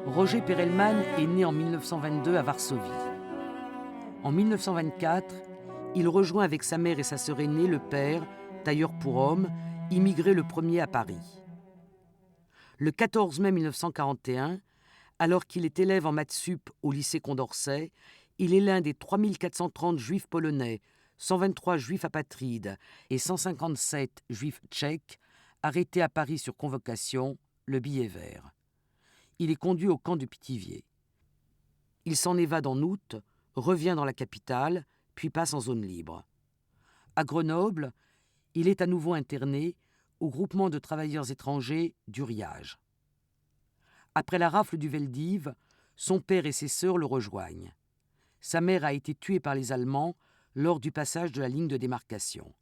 Roger Perelman est né en 1922 à Varsovie. En 1924, il rejoint avec sa mère et sa sœur aînée le père, tailleur pour hommes, immigré le premier à Paris. Le 14 mai 1941, alors qu'il est élève en maths sup au lycée Condorcet, il est l'un des 3430 juifs polonais, 123 juifs apatrides et 157 juifs tchèques arrêtés à Paris sur convocation, le billet vert. Il est conduit au camp de Pithiviers. Il s'en évade en août, revient dans la capitale, puis passe en zone libre. À Grenoble, il est à nouveau interné au groupement de travailleurs étrangers d'Uriage. Après la rafle du Veldiv, son père et ses sœurs le rejoignent. Sa mère a été tuée par les Allemands lors du passage de la ligne de démarcation.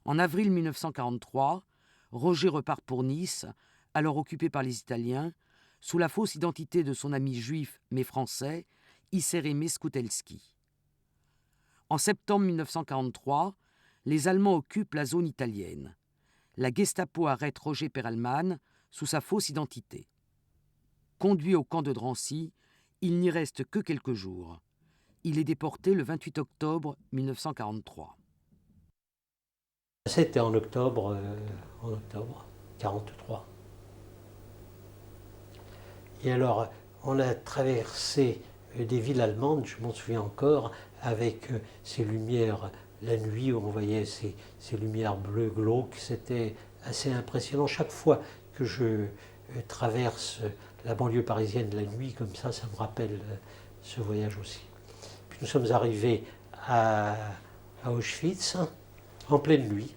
En avril 1943, Roger repart pour Nice, alors occupé par les Italiens, sous la fausse identité de son ami juif mais français, Isser-Aimé Skoutelski. En septembre 1943, les Allemands occupent la zone italienne. La Gestapo arrête Roger Perelman sous sa fausse identité. Conduit au camp de Drancy, il n'y reste que quelques jours. Il est déporté le 28 octobre 1943. C'était en octobre 1943. Et alors, on a traversé des villes allemandes, je m'en souviens encore, avec ces lumières la nuit, où on voyait ces lumières bleues glauques. C'était assez impressionnant. Chaque fois que je traverse la banlieue parisienne la nuit, comme ça me rappelle ce voyage aussi. Puis nous sommes arrivés à Auschwitz en pleine nuit.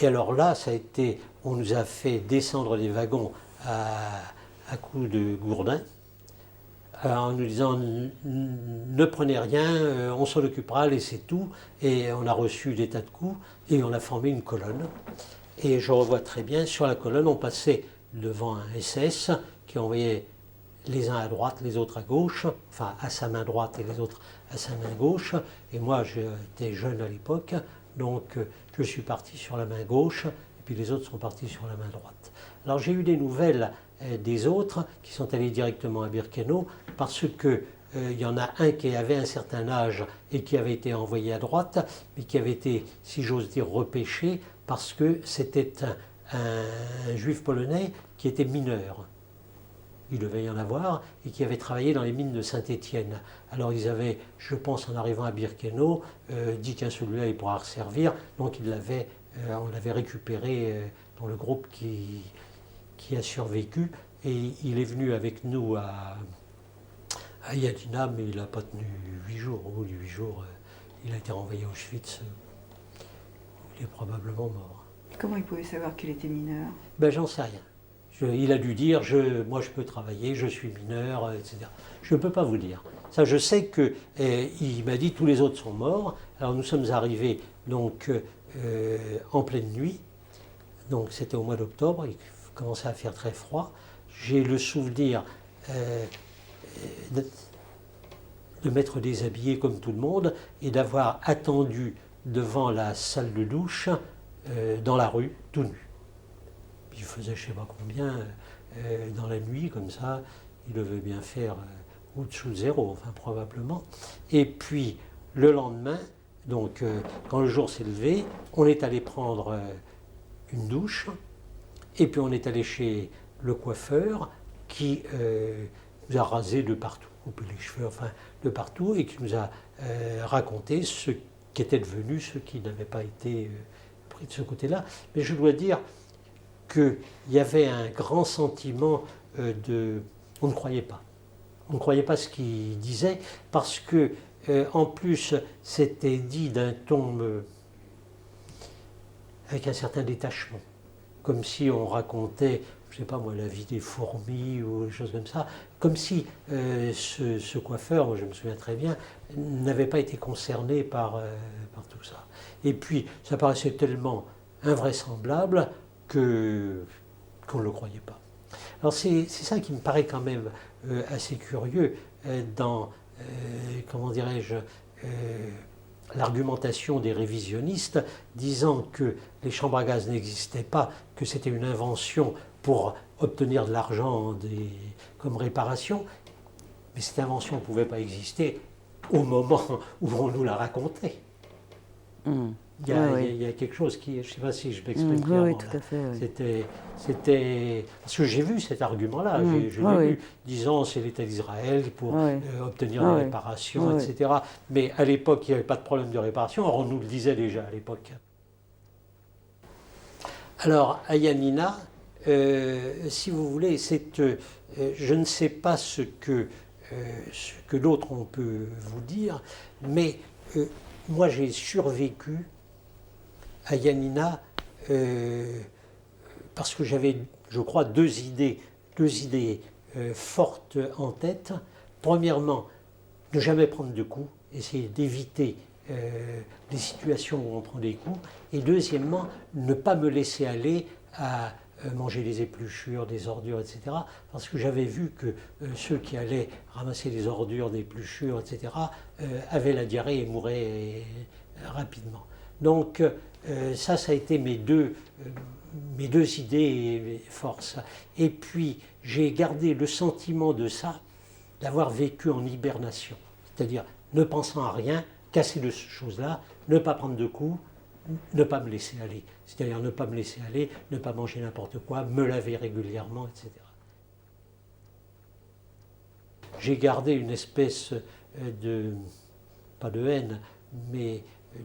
Et alors là, on nous a fait descendre des wagons à coups de gourdin, en nous disant ne prenez rien, on s'en occupera, laissez tout. Et on a reçu des tas de coups et on a formé une colonne. Et je revois très bien, sur la colonne, on passait devant un SS qui envoyait les uns à droite, les autres à gauche, enfin à sa main droite et les autres à sa main gauche. Et moi, j'étais jeune à l'époque, donc je suis parti sur la main gauche, et puis les autres sont partis sur la main droite. Alors j'ai eu des nouvelles des autres qui sont allés directement à Birkenau, parce que il y en a un qui avait un certain âge et qui avait été envoyé à droite, mais qui avait été, si j'ose dire, repêché, parce que c'était un juif polonais qui était mineur. Il devait y en avoir, et qui avait travaillé dans les mines de Saint-Étienne. Alors ils avaient, je pense, en arrivant à Birkenau, dit qu'un celui-là il pourra resservir, donc on l'avait récupéré dans le groupe qui a survécu, et il est venu avec nous à Yadina, mais il n'a pas tenu 8 jours. Au bout de 8 jours, il a été renvoyé à Auschwitz. Il est probablement mort. Comment il pouvait savoir qu'il était mineur? Ben, j'en sais rien. Il a dû dire, moi je peux travailler, je suis mineur, etc. Je ne peux pas vous dire. Ça, je sais qu'il m'a dit tous les autres sont morts. Alors nous sommes arrivés donc, en pleine nuit. Donc c'était au mois d'octobre, il commençait à faire très froid. J'ai le souvenir de m'être déshabillé comme tout le monde et d'avoir attendu devant la salle de douche dans la rue, tout nu. Puis il faisait je ne sais pas combien dans la nuit, comme ça, il devait bien faire au-dessous de 0, enfin probablement. Et puis le lendemain, donc quand le jour s'est levé, on est allé prendre une douche, et puis on est allé chez le coiffeur qui nous a rasé de partout, coupé les cheveux, enfin de partout, et qui nous a raconté ce qu'était devenu ceux qui n'avaient pas été pris de ce côté-là. Mais je dois dire qu'il y avait un grand sentiment on ne croyait pas. On ne croyait pas ce qu'il disait, parce que en plus c'était dit d'un ton avec un certain détachement, comme si on racontait, je ne sais pas moi, la vie des fourmis ou des choses comme ça, comme si ce coiffeur, moi je me souviens très bien, n'avait pas été concerné par tout ça. Et puis ça paraissait tellement invraisemblable qu'on ne le croyait pas. Alors c'est ça qui me paraît quand même assez curieux dans, comment dirais-je, l'argumentation des révisionnistes, disant que les chambres à gaz n'existaient pas, que c'était une invention pour obtenir de l'argent comme réparation. Mais cette invention ne pouvait pas exister au moment où on nous la racontait. Il y a quelque chose qui, je ne sais pas si je m'exprime clairement. Oui, tout à fait. Oui. C'était parce que j'ai vu cet argument-là, je l'ai vu, disant c'est l'État d'Israël pour obtenir des réparations, etc. Mais à l'époque, il n'y avait pas de problème de réparation, or on nous le disait déjà à l'époque. Alors, à Yanina, si vous voulez, je ne sais pas ce que l'autre on peut vous dire, mais moi j'ai survécu à Yanina parce que j'avais, je crois, deux idées fortes en tête. Premièrement, ne jamais prendre de coups, essayer d'éviter les situations où on prend des coups. Et deuxièmement, ne pas me laisser aller à manger des épluchures, des ordures, etc. Parce que j'avais vu que ceux qui allaient ramasser des ordures, des épluchures, etc., avaient la diarrhée et mouraient rapidement. Donc ça a été mes deux idées et forces. Et puis j'ai gardé le sentiment de ça, d'avoir vécu en hibernation. C'est-à-dire ne pensant à rien, casser de ces choses-là, ne pas prendre de coups, ne pas me laisser aller. C'est-à-dire ne pas me laisser aller, ne pas manger n'importe quoi, me laver régulièrement, etc. J'ai gardé une espèce pas de haine, mais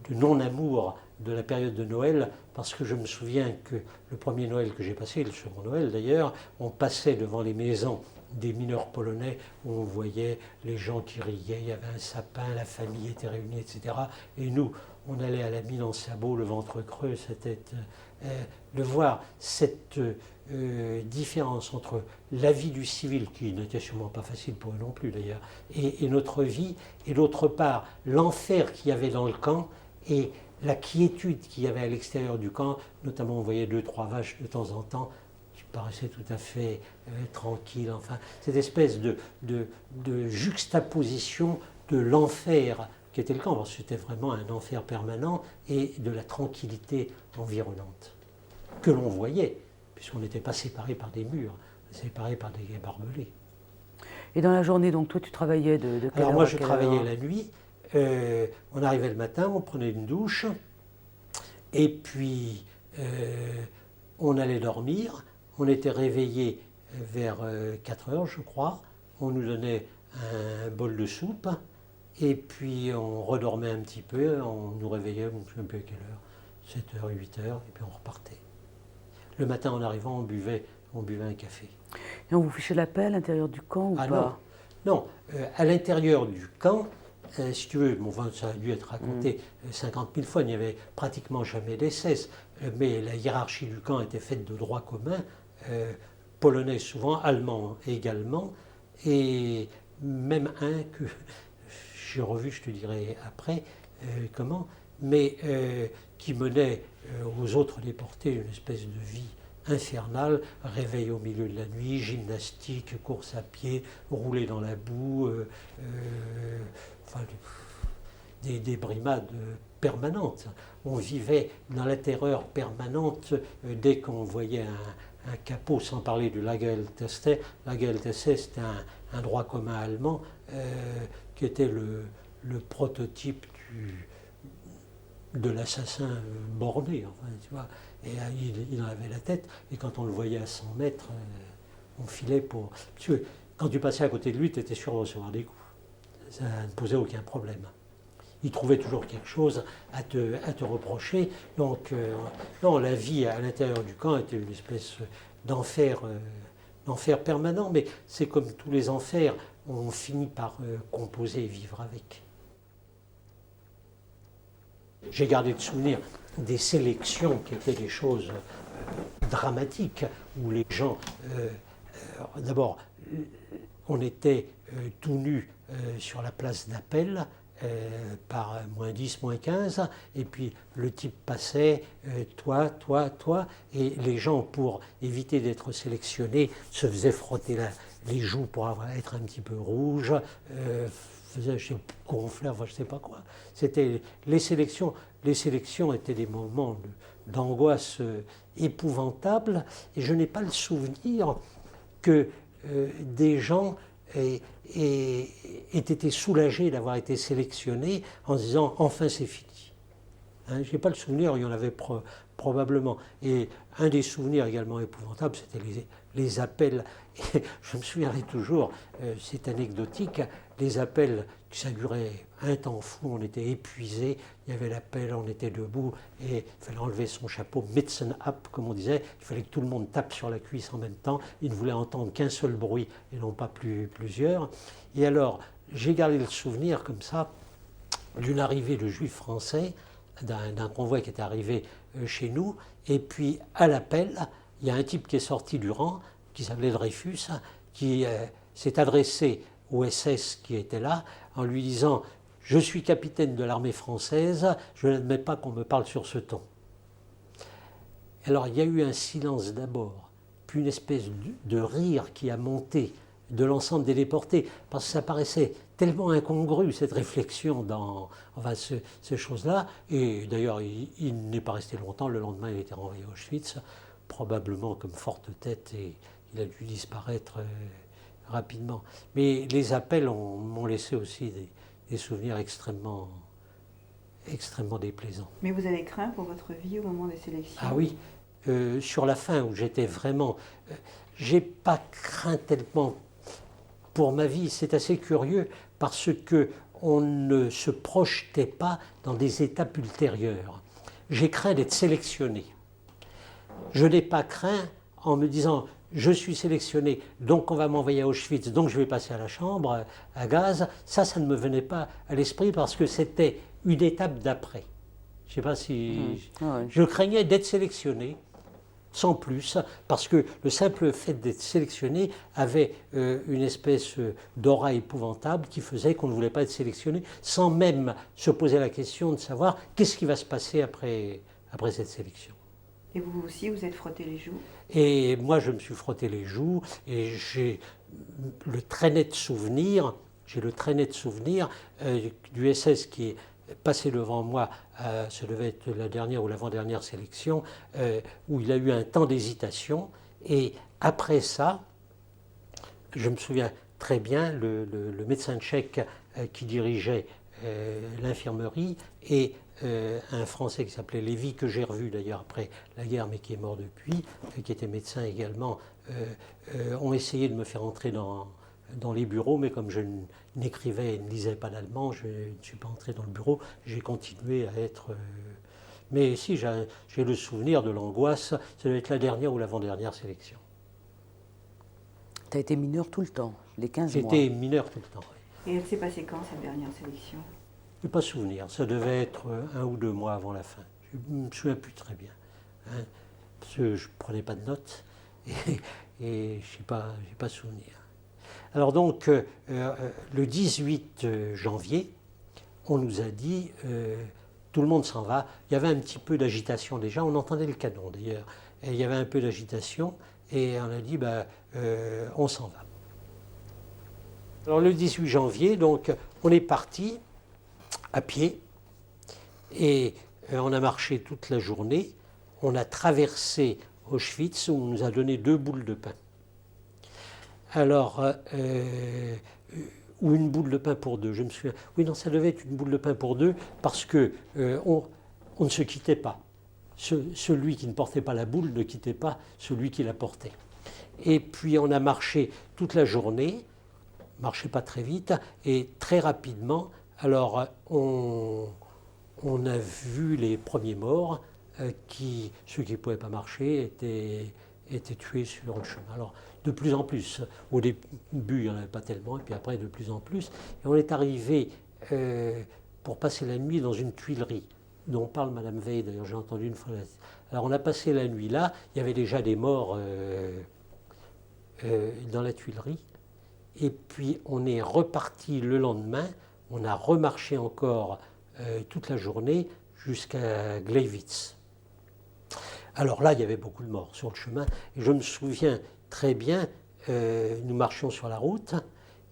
de non-amour de la période de Noël, parce que je me souviens que le premier Noël que j'ai passé, le second Noël d'ailleurs, on passait devant les maisons des mineurs polonais où on voyait les gens qui riaient, il y avait un sapin, la famille était réunie, etc. Et nous, on allait à la mine en sabot, le ventre creux, c'était de voir cette différence entre la vie du civil, qui n'était sûrement pas facile pour eux non plus d'ailleurs, et notre vie, et d'autre part l'enfer qu'il y avait dans le camp et la quiétude qu'il y avait à l'extérieur du camp, notamment on voyait 2-3 vaches de temps en temps, qui paraissaient tout à fait tranquilles, enfin, cette espèce de juxtaposition de l'enfer qui était le camp, parce que c'était vraiment un enfer permanent, et de la tranquillité environnante, que l'on voyait, puisqu'on n'était pas séparés par des murs, séparés par des barbelés. Et dans la journée, donc toi tu travaillais de quelle heure? Alors moi je travaillais la nuit, on arrivait le matin, on prenait une douche, et puis on allait dormir, on était réveillé vers 4 heures je crois, on nous donnait un bol de soupe, et puis on redormait un petit peu, on nous réveillait, je ne sais plus à quelle heure, 7 heures, 8 heures, et puis on repartait. Le matin en arrivant, on buvait un café. Et on vous fichait la paix à l'intérieur du camp ou pas? Non, à l'intérieur du camp, si tu veux, bon, ça a dû être raconté 50 000 fois, il n'y avait pratiquement jamais d'essais, mais la hiérarchie du camp était faite de droit commun, polonais souvent, allemand également, et même un que j'ai revu, je te dirai après comment, mais qui menait aux autres déportés une espèce de vie infernale, réveil au milieu de la nuit, gymnastique, course à pied, rouler dans la boue, enfin, des brimades permanentes. On vivait dans la terreur permanente dès qu'on voyait un capot, sans parler de Lagerteste. Lagerteste, c'était un droit commun allemand qui était le prototype de l'assassin borné, enfin, tu vois. Et il en avait la tête, et quand on le voyait à 100 mètres, on filait pour... Parce que quand tu passais à côté de lui, tu étais sûr de recevoir des coups. Ça ne posait aucun problème. Il trouvait toujours quelque chose à te reprocher. Donc, non, la vie à l'intérieur du camp était une espèce d'enfer permanent, mais c'est comme tous les enfers, on finit par composer et vivre avec. J'ai gardé de souvenir des sélections qui étaient des choses dramatiques, où les gens, d'abord, on était tout nus sur la place d'Appel, par moins 10, moins 15, et puis le type passait, toi, et les gens, pour éviter d'être sélectionnés, se faisaient frotter les joues pour être un petit peu rouge, faisait, je sais, gonfler, enfin, je ne sais pas quoi. C'était les sélections étaient des moments d'angoisse épouvantables, et je n'ai pas le souvenir que des gens aient été soulagés d'avoir été sélectionnés en se disant enfin c'est fini. Hein, je n'ai pas le souvenir, il y en avait probablement. Et un des souvenirs également épouvantables, c'était les appels. Et je me souviendrai toujours, c'est anecdotique, les appels, ça durait un temps fou, on était épuisés, il y avait l'appel, on était debout, et il fallait enlever son chapeau, Mützen ab, comme on disait, il fallait que tout le monde tape sur la cuisse en même temps, il ne voulait entendre qu'un seul bruit, et non pas plusieurs. Et alors, j'ai gardé le souvenir, comme ça, d'une arrivée de juifs français, d'un convoi qui était arrivé chez nous, et puis à l'appel, il y a un type qui est sorti du rang, qui s'appelait Dreyfus, qui s'est adressé au SS qui était là, en lui disant « Je suis capitaine de l'armée française, je n'admets pas qu'on me parle sur ce ton. » Alors il y a eu un silence d'abord, puis une espèce de rire qui a monté de l'ensemble des déportés, parce que ça paraissait tellement incongru, cette réflexion dans ces choses-là. Et d'ailleurs, il n'est pas resté longtemps. Le lendemain, il a été renvoyé à Auschwitz, probablement comme forte tête, et il a dû disparaître rapidement. Mais les appels m'ont laissé aussi des souvenirs extrêmement déplaisants. Mais vous avez craint pour votre vie au moment des sélections? Ah oui, sur la fin où j'étais vraiment... j'ai pas craint tellement pour ma vie, c'est assez curieux parce qu'on ne se projetait pas dans des étapes ultérieures. J'ai craint d'être sélectionné. Je n'ai pas craint en me disant je suis sélectionné, donc on va m'envoyer à Auschwitz, donc je vais passer à la chambre à gaz. Ça ne me venait pas à l'esprit parce que c'était une étape d'après. Je ne sais pas si... Je craignais d'être sélectionné, sans plus, parce que le simple fait d'être sélectionné avait une espèce d'aura épouvantable qui faisait qu'on ne voulait pas être sélectionné, sans même se poser la question de savoir qu'est-ce qui va se passer après cette sélection. Et vous aussi, vous êtes frotté les joues? Et moi, je me suis frotté les joues, et j'ai le très net souvenir du SS qui est passé devant moi, ça devait être la dernière ou l'avant-dernière sélection, où il a eu un temps d'hésitation. Et après ça, je me souviens très bien, le médecin tchèque qui dirigeait l'infirmerie et un Français qui s'appelait Lévy, que j'ai revu d'ailleurs après la guerre, mais qui est mort depuis, qui était médecin également, ont essayé de me faire entrer dans les bureaux, mais comme je n'écrivais et ne lisais pas l'allemand, je ne suis pas entré dans le bureau, j'ai continué à être... mais si, j'ai le souvenir de l'angoisse, ça doit être la dernière ou l'avant-dernière sélection. Tu as été mineur tout le temps, les 15 mois. J'étais mineur tout le temps, oui. Et elle s'est passée quand, cette dernière sélection? Je n'ai pas souvenir, ça devait être 1 ou 2 mois avant la fin. Je ne me souviens plus très bien, hein, parce que je ne prenais pas de notes et je n'ai pas souvenir. Alors donc, le 18 janvier, on nous a dit, tout le monde s'en va. Il y avait un petit peu d'agitation déjà, on entendait le canon d'ailleurs. Il y avait un peu d'agitation et on a dit, on s'en va. Alors le 18 janvier, donc, on est parti à pied et on a marché toute la journée. On a traversé Auschwitz où on nous a donné 2 boules de pain. Alors, ou une boule de pain pour 2, je me souviens. Oui, non, ça devait être une boule de pain pour 2 parce que on ne se quittait pas. Celui qui ne portait pas la boule ne quittait pas celui qui la portait. Et puis on a marché toute la journée, marchait pas très vite, et très rapidement, alors on a vu les premiers morts, ceux qui ne pouvaient pas marcher étaient tués sur le chemin. Alors, de plus en plus. Au début, il n'y en avait pas tellement, et puis après, de plus en plus. Et on est arrivé pour passer la nuit dans une tuilerie, dont parle Madame Veil, d'ailleurs, j'ai entendu une fois. Alors, on a passé la nuit là, il y avait déjà des morts dans la tuilerie, et puis on est reparti le lendemain, on a remarché encore toute la journée jusqu'à Gleiwitz. Alors là, il y avait beaucoup de morts sur le chemin, et je me souviens très bien, nous marchions sur la route,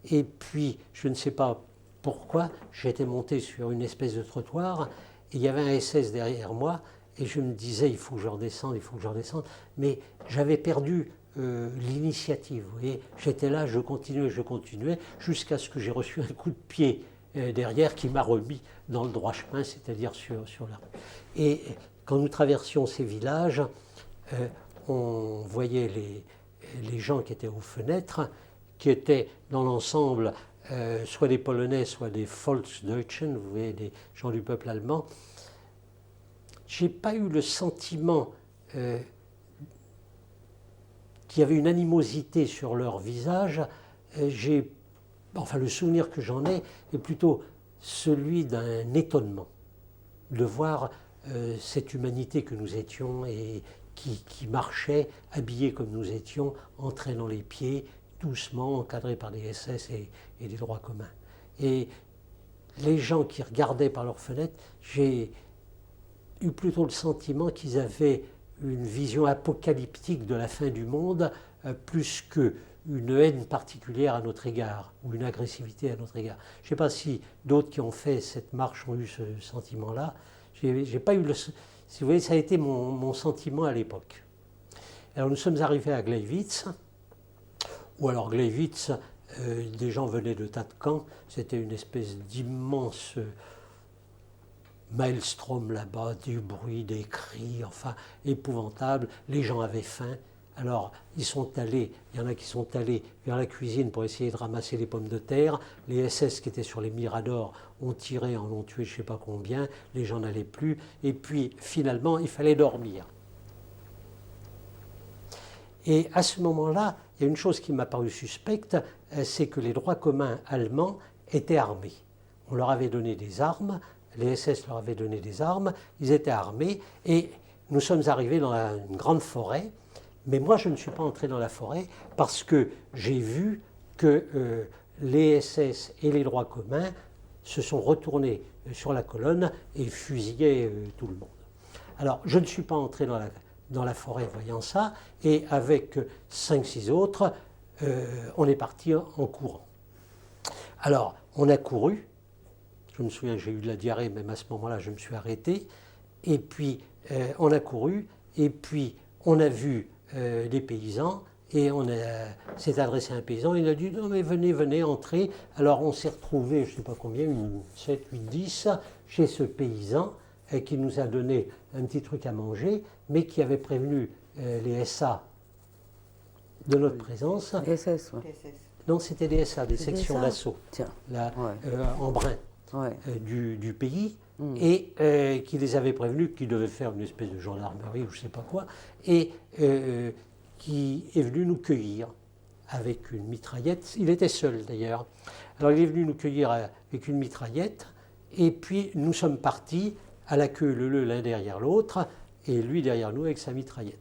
et puis, je ne sais pas pourquoi. J'étais monté sur une espèce de trottoir, et il y avait un SS derrière moi, et je me disais, il faut que je redescende, il faut que je redescende. Mais j'avais perdu l'initiative, vous voyez. J'étais là, je continuais, jusqu'à ce que j'ai reçu un coup de pied derrière qui m'a remis dans le droit chemin, c'est-à-dire sur la rue. Et quand nous traversions ces villages, on voyait les gens qui étaient aux fenêtres, qui étaient dans l'ensemble soit des Polonais, soit des Volksdeutschen, vous voyez, des gens du peuple allemand. Je n'ai pas eu le sentiment qu'il y avait une animosité sur leur visage. Le souvenir que j'en ai est plutôt celui d'un étonnement de voir cette humanité que nous étions et qui marchait, habillée comme nous étions, entraînant les pieds, doucement, encadrés par des SS et des droits communs. Et les gens qui regardaient par leurs fenêtres, j'ai eu plutôt le sentiment qu'ils avaient une vision apocalyptique de la fin du monde, plus qu'une haine particulière à notre égard, ou une agressivité à notre égard. Je ne sais pas si d'autres qui ont fait cette marche ont eu ce sentiment-là. J'ai pas eu le... Si vous voyez, ça a été mon sentiment à l'époque. Alors nous sommes arrivés à Gleiwitz, ou alors Gleiwitz, des gens venaient de tas de camps, c'était une espèce d'immense maelstrom là-bas, du bruit, des cris, enfin épouvantable, les gens avaient faim. Alors, il y en a qui sont allés vers la cuisine pour essayer de ramasser les pommes de terre. Les SS qui étaient sur les miradors ont tiré, en ont tué je ne sais pas combien. Les gens n'allaient plus. Et puis, finalement, il fallait dormir. Et à ce moment-là, il y a une chose qui m'a paru suspecte, c'est que les droits communs allemands étaient armés. On leur avait donné des armes, les SS leur avaient donné des armes, ils étaient armés, et nous sommes arrivés dans une grande forêt. Mais moi, je ne suis pas entré dans la forêt parce que j'ai vu que les SS et les droits communs se sont retournés sur la colonne et fusillaient tout le monde. Alors, je ne suis pas entré dans la forêt voyant ça, et avec 5-6 autres, on est parti en courant. Alors, on a couru. Je me souviens, j'ai eu de la diarrhée, même à ce moment-là, je me suis arrêté. Et puis, on a couru, et puis, on a vu des paysans, et on s'est adressé à un paysan, il a dit non mais venez, entrez. Alors on s'est retrouvés, je ne sais pas combien, 7, 8, 10, chez ce paysan qui nous a donné un petit truc à manger, mais qui avait prévenu les SA de notre présence. Les SS, ouais. SS. Non, c'était des SA, des C'est sections ça. d'assaut, Tiens, en brun ouais. du pays. Et qui les avait prévenus qu'ils devaient faire une espèce de gendarmerie ou je ne sais pas quoi, et qui est venu nous cueillir avec une mitraillette. Il était seul d'ailleurs. Alors il est venu nous cueillir avec une mitraillette, et puis nous sommes partis à la queue leu l'un derrière l'autre, et lui derrière nous avec sa mitraillette.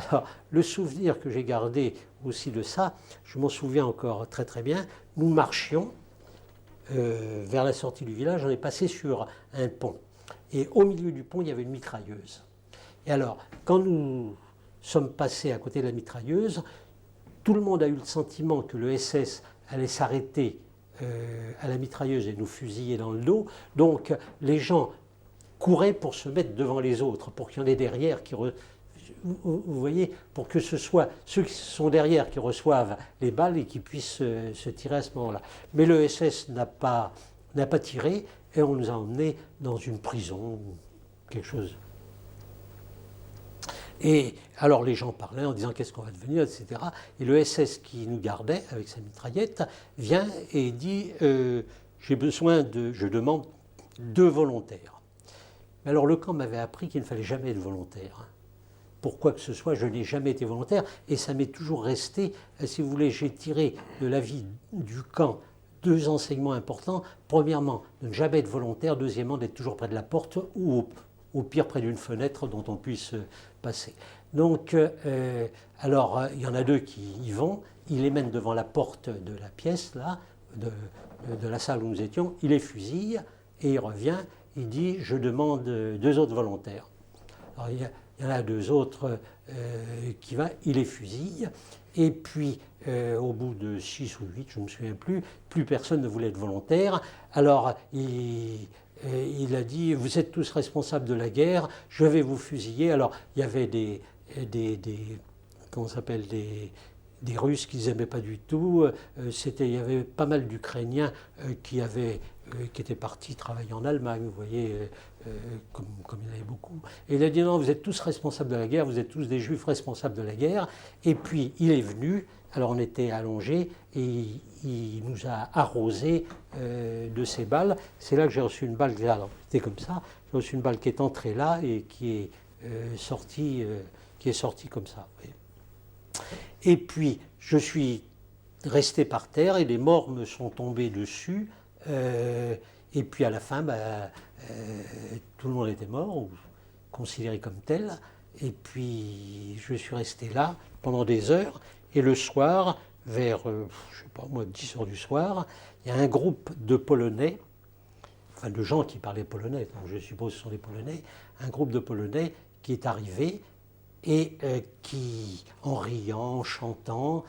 Alors le souvenir que j'ai gardé aussi de ça, je m'en souviens encore très très bien, nous marchions vers la sortie du village, on est passé sur un pont. Et au milieu du pont, il y avait une mitrailleuse. Et alors, quand nous sommes passés à côté de la mitrailleuse, tout le monde a eu le sentiment que le SS allait s'arrêter à la mitrailleuse et nous fusiller dans le dos. Donc, les gens couraient pour se mettre devant les autres, pour qu'il y en ait derrière qui... Vous voyez, pour que ce soit ceux qui sont derrière qui reçoivent les balles et qui puissent se tirer à ce moment-là. Mais le SS n'a pas tiré, et on nous a emmenés dans une prison, quelque chose. Et alors les gens parlaient en disant qu'est-ce qu'on va devenir, etc. Et le SS qui nous gardait avec sa mitraillette vient et dit je demande 2 volontaires. Mais alors le camp m'avait appris qu'il ne fallait jamais être volontaire. Pour quoi que ce soit, je n'ai jamais été volontaire, et ça m'est toujours resté. Si vous voulez, j'ai tiré de la vie du camp 2 enseignements importants. Premièrement, de ne jamais être volontaire. Deuxièmement, d'être toujours près de la porte, ou au pire près d'une fenêtre dont on puisse passer. Donc, alors, il y en a 2 qui y vont. Il les mène devant la porte de la pièce, là, de la salle où nous étions. Il les fusille, et il revient. Il dit, je demande 2 autres volontaires. Alors, il y en a deux autres il les fusille. Et puis, au bout de 6 ou 8, je ne me souviens plus personne ne voulait être volontaire. Alors, il a dit, vous êtes tous responsables de la guerre, je vais vous fusiller. Alors, il y avait comment ça s'appelle, des Russes qu'ils n'aimaient pas du tout. Il y avait pas mal d'Ukrainiens qui étaient partis travailler en Allemagne, vous voyez, comme il y en avait beaucoup. Et il a dit non, vous êtes tous responsables de la guerre, vous êtes tous des Juifs responsables de la guerre. Et puis il est venu, alors on était allongés, et il nous a arrosé de ses balles. C'est là que j'ai reçu une balle, alors c'était comme ça, j'ai reçu une balle qui est entrée là et qui est sortie comme ça. Vous voyez. Et puis, je suis resté par terre et les morts me sont tombés dessus. Et puis à la fin, tout le monde était mort, ou considéré comme tel. Et puis, je suis resté là pendant des heures. Et le soir, vers, je ne sais pas moi, 10 heures du soir, il y a un groupe de Polonais, enfin de gens qui parlaient polonais, donc je suppose que ce sont des Polonais, un groupe de Polonais qui est arrivé et qui, en riant, en chantant,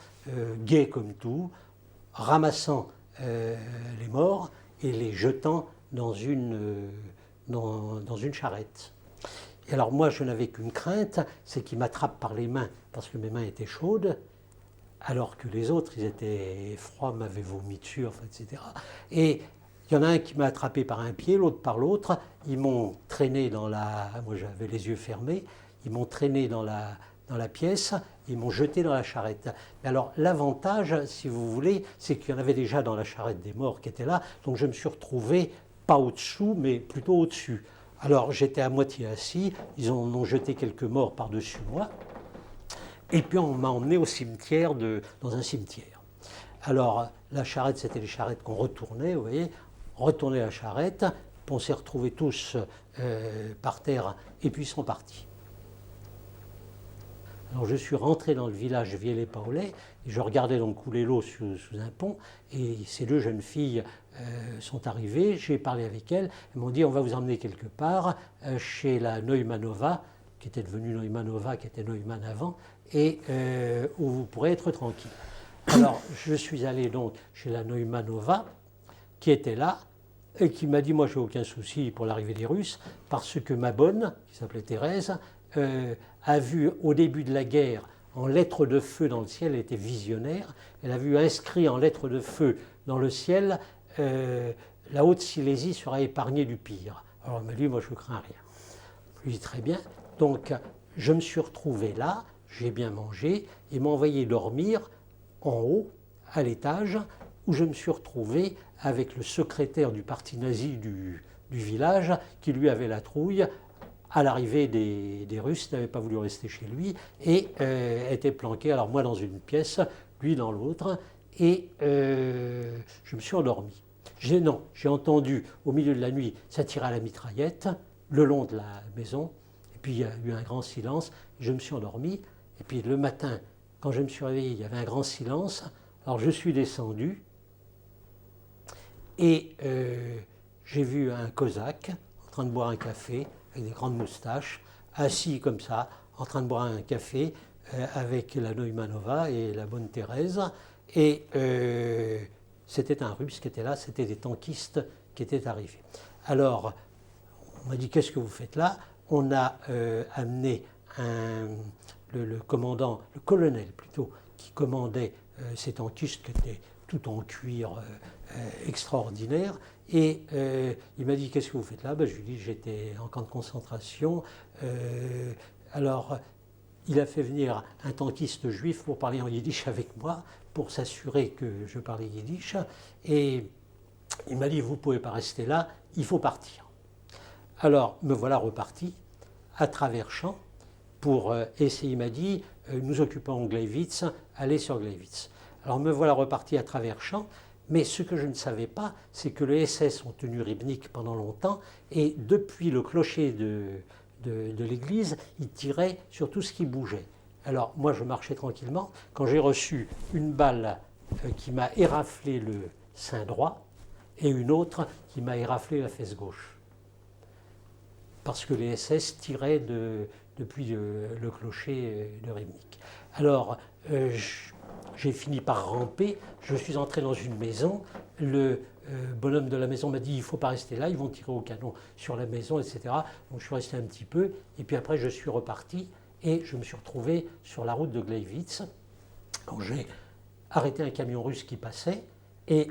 gai comme tout, ramassant les morts et les jetant dans une charrette. Et alors moi, je n'avais qu'une crainte, c'est qu'ils m'attrapent par les mains, parce que mes mains étaient chaudes, alors que les autres, ils étaient froids, m'avaient vomi dessus, enfin, etc. Et il y en a un qui m'a attrapé par un pied, l'autre par l'autre. Ils m'ont traîné moi j'avais les yeux fermés, ils m'ont traîné dans la pièce, ils m'ont jeté dans la charrette. Alors l'avantage, si vous voulez, c'est qu'il y en avait déjà dans la charrette des morts qui étaient là, donc je me suis retrouvé pas au-dessous, mais plutôt au-dessus. Alors j'étais à moitié assis, ils en ont jeté quelques morts par-dessus moi, et puis on m'a emmené au cimetière, dans un cimetière. Alors la charrette, c'était les charrettes qu'on retournait, vous voyez, retourner la charrette, puis on s'est retrouvés tous par terre, et puis ils sont partis. Alors je suis rentré dans le village de Vielle-et-Paolet, et je regardais donc couler l'eau sous un pont, et ces deux jeunes filles sont arrivées, j'ai parlé avec elles, elles m'ont dit on va vous emmener quelque part, chez la Neumannova, qui était devenue Neumannova, qui était Neumann avant, et où vous pourrez être tranquille. Alors je suis allé donc chez la Neumannova, qui était là, et qui m'a dit moi j'ai aucun souci pour l'arrivée des Russes, parce que ma bonne, qui s'appelait Thérèse, a vu au début de la guerre en lettres de feu dans le ciel, elle était visionnaire, elle a vu inscrit en lettres de feu dans le ciel la Haute-Silésie sera épargnée du pire. Alors elle m'a dit moi je ne crains rien. Je lui ai dit très bien, donc je me suis retrouvé là, j'ai bien mangé, ils m'ont envoyé dormir en haut, à l'étage, où je me suis retrouvé avec le secrétaire du parti nazi du village qui lui avait la trouille à l'arrivée des Russes, n'avait pas voulu rester chez lui et était planqué, alors moi dans une pièce, lui dans l'autre, et je me suis endormi. J'ai entendu au milieu de la nuit, ça tirait à la mitraillette, le long de la maison, et puis il y a eu un grand silence, je me suis endormi, et puis le matin, quand je me suis réveillé, il y avait un grand silence, alors je suis descendu, et j'ai vu un cosaque en train de boire un café, avec des grandes moustaches, assis comme ça, en train de boire un café avec la Neumannova et la bonne Thérèse. Et c'était un Russe qui était là, c'était des tankistes qui étaient arrivés. Alors, on m'a dit, qu'est-ce que vous faites là? On a amené le commandant, le colonel plutôt, qui commandait ces tankistes qui étaient tout en cuir extraordinaire. Et il m'a dit, qu'est-ce que vous faites là? Je lui ai dit, j'étais en camp de concentration. Alors, il a fait venir un tankiste juif pour parler en yiddish avec moi, pour s'assurer que je parlais yiddish. Et il m'a dit, vous ne pouvez pas rester là, il faut partir. Alors, me voilà reparti à travers champs pour essayer. Il m'a dit, nous occupons Gleiwitz, allez sur Gleiwitz. Alors, me voilà reparti à travers champs. Mais ce que je ne savais pas, c'est que les SS ont tenu Ribnik pendant longtemps, et depuis le clocher de l'église, ils tiraient sur tout ce qui bougeait. Alors moi, je marchais tranquillement, quand j'ai reçu une balle qui m'a éraflé le sein droit, et une autre qui m'a éraflé la fesse gauche. parce que les SS tiraient depuis le clocher de Ribnik. Alors, j'ai fini par ramper, je suis entré dans une maison, le bonhomme de la maison m'a dit il ne faut pas rester là, ils vont tirer au canon sur la maison, etc. Donc je suis resté un petit peu, et puis après je suis reparti, et je me suis retrouvé sur la route de Gleiwitz. Donc j'ai arrêté un camion russe qui passait, et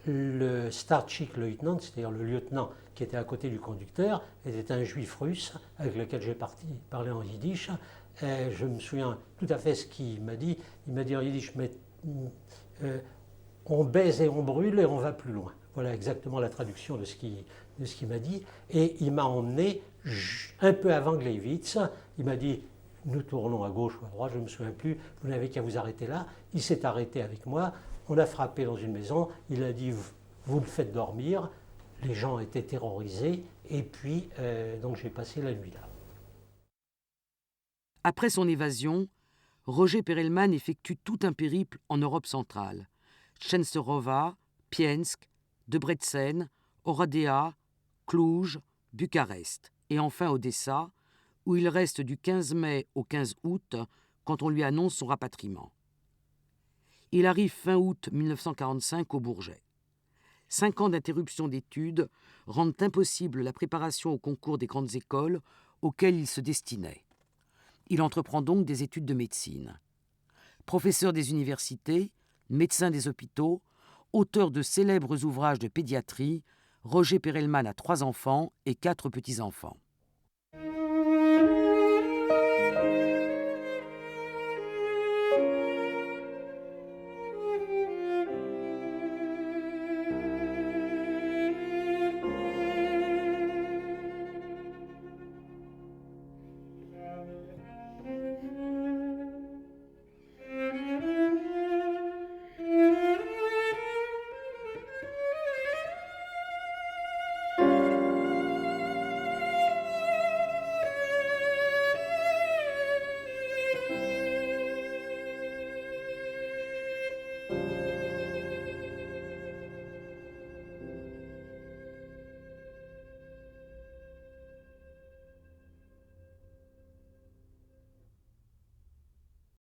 le Starchik Lieutenant, c'est-à-dire le lieutenant qui était à côté du conducteur, était un juif russe avec lequel j'ai parlé en yiddish. Je me souviens tout à fait ce qu'il m'a dit. Il m'a dit en yiddish, mais on baise et on brûle et on va plus loin. Voilà exactement la traduction de ce qu'il m'a dit. Et il m'a emmené un peu avant Gleiwitz. Il m'a dit, nous tournons à gauche ou à droite, je ne me souviens plus, vous n'avez qu'à vous arrêter là. Il s'est arrêté avec moi. On a frappé dans une maison. Il a dit, vous me faites dormir. Les gens étaient terrorisés. Et puis, donc j'ai passé la nuit là. Après son évasion, Roger Perelman effectue tout un périple en Europe centrale. Częstochowa, Piensk, Debrecen, Oradea, Cluj, Bucarest et enfin Odessa, où il reste du 15 mai au 15 août quand on lui annonce son rapatriement. Il arrive fin août 1945 au Bourget. 5 ans d'interruption d'études rendent impossible la préparation au concours des grandes écoles auxquelles il se destinait. Il entreprend donc des études de médecine. Professeur des universités, médecin des hôpitaux, auteur de célèbres ouvrages de pédiatrie, Roger Perelman a 3 enfants et 4 petits-enfants.